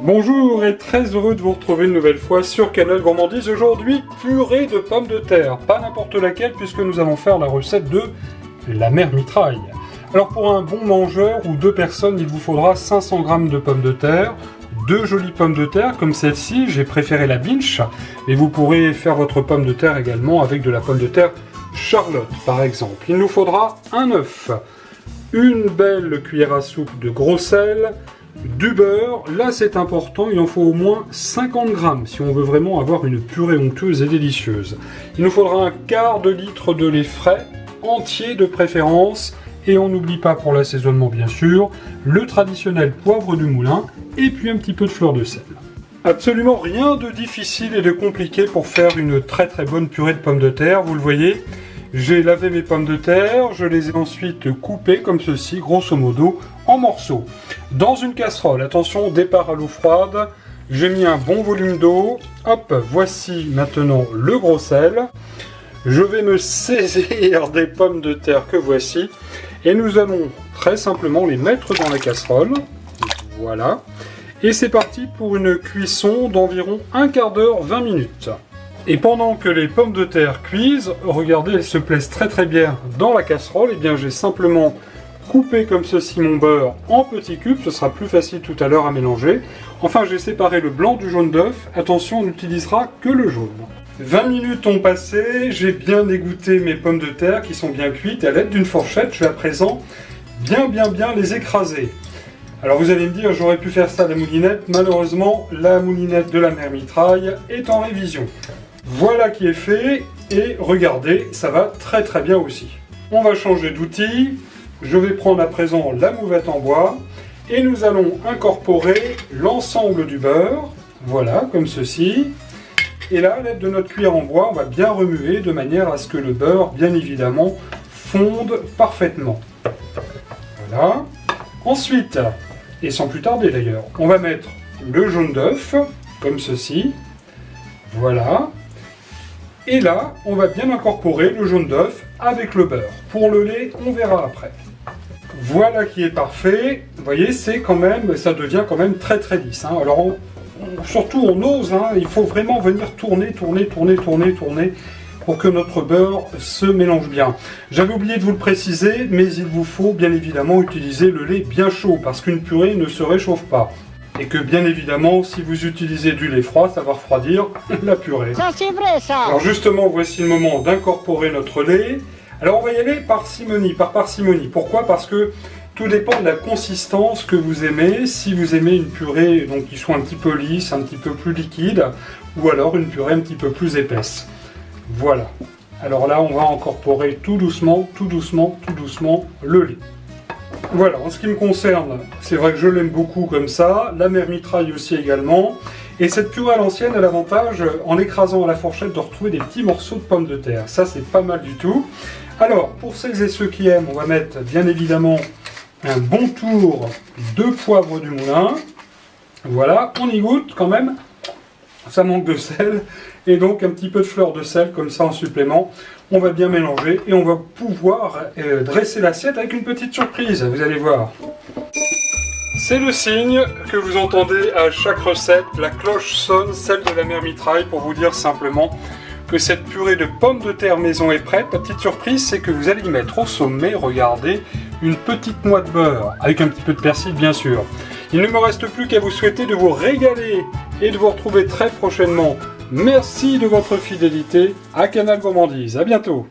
Bonjour et très heureux de vous retrouver une nouvelle fois sur Canal Gourmandise. Aujourd'hui, purée de pommes de terre. Pas n'importe laquelle puisque nous allons faire la recette de la mère mitraille. Alors pour un bon mangeur ou deux personnes, il vous faudra 500 g de pommes de terre, deux jolies pommes de terre comme celle-ci, j'ai préféré la Binch, et vous pourrez faire votre pomme de terre également avec de la pomme de terre Charlotte par exemple. Il nous faudra un œuf, une belle cuillère à soupe de gros sel, du beurre, là c'est important, il en faut au moins 50 g si on veut vraiment avoir une purée onctueuse et délicieuse. Il nous faudra un quart de litre de lait frais, entier de préférence, et on n'oublie pas pour l'assaisonnement bien sûr, le traditionnel poivre du moulin, et puis un petit peu de fleur de sel. Absolument rien de difficile et de compliqué pour faire une très bonne purée de pommes de terre, vous le voyez. J'ai lavé mes pommes de terre, je les ai ensuite coupées comme ceci, grosso modo, en morceaux. Dans une casserole, attention, départ à l'eau froide, j'ai mis un bon volume d'eau. Hop, voici maintenant le gros sel. Je vais me saisir des pommes de terre que voici. Et nous allons très simplement les mettre dans la casserole. Voilà. Et c'est parti pour une cuisson d'environ un quart d'heure, 20 minutes. Et pendant que les pommes de terre cuisent, regardez, elles se plaisent très bien dans la casserole. Et bien j'ai simplement coupé comme ceci mon beurre en petits cubes, ce sera plus facile tout à l'heure à mélanger. Enfin j'ai séparé le blanc du jaune d'œuf, attention on n'utilisera que le jaune. 20 minutes ont passé, j'ai bien égoutter mes pommes de terre qui sont bien cuites. À l'aide d'une fourchette, je vais à présent bien les écraser. Alors vous allez me dire, j'aurais pu faire ça à la moulinette, malheureusement la moulinette de la mère mitraille est en révision. Voilà qui est fait, et regardez, ça va très bien aussi. On va changer d'outil, je vais prendre à présent la mouvette en bois, et nous allons incorporer l'ensemble du beurre, voilà, comme ceci. Et là, à l'aide de notre cuillère en bois, on va bien remuer de manière à ce que le beurre, bien évidemment, fonde parfaitement. Voilà. Ensuite, et sans plus tarder d'ailleurs, on va mettre le jaune d'œuf, comme ceci. Voilà. Et là, on va bien incorporer le jaune d'œuf avec le beurre. Pour le lait, on verra après. Voilà qui est parfait. Vous voyez, c'est quand même, ça devient quand même très lisse. Hein. Alors, surtout on ose, hein, il faut vraiment venir tourner pour que notre beurre se mélange bien. J'avais oublié de vous le préciser, mais il vous faut bien évidemment utiliser le lait bien chaud parce qu'une purée ne se réchauffe pas. Et que bien évidemment, si vous utilisez du lait froid, ça va refroidir la purée. Ça c'est vrai ça. Alors justement, voici le moment d'incorporer notre lait. Alors on va y aller par parcimonie. Pourquoi? Parce que tout dépend de la consistance que vous aimez. Si vous aimez une purée donc, qui soit un petit peu lisse, un petit peu plus liquide, ou alors une purée un petit peu plus épaisse. Voilà. Alors là, on va incorporer tout doucement le lait. Voilà, en ce qui me concerne, c'est vrai que je l'aime beaucoup comme ça, la mère mitraille aussi également, et cette purée à l'ancienne a l'avantage, en écrasant à la fourchette, de retrouver des petits morceaux de pommes de terre. Ça, c'est pas mal du tout. Alors, pour celles et ceux qui aiment, on va mettre bien évidemment un bon tour de poivre du moulin. Voilà, on y goûte quand même, ça manque de sel, et donc un petit peu de fleur de sel comme ça en supplément. On va bien mélanger et on va pouvoir dresser l'assiette avec une petite surprise, vous allez voir. C'est le signe que vous entendez à chaque recette, la cloche sonne, celle de la mère mitraille, pour vous dire simplement que cette purée de pommes de terre maison est prête. La petite surprise, c'est que vous allez y mettre au sommet, regardez, une petite noix de beurre, avec un petit peu de persil bien sûr. Il ne me reste plus qu'à vous souhaiter de vous régaler et de vous retrouver très prochainement. Merci de votre fidélité à Canal Gourmandise. À bientôt.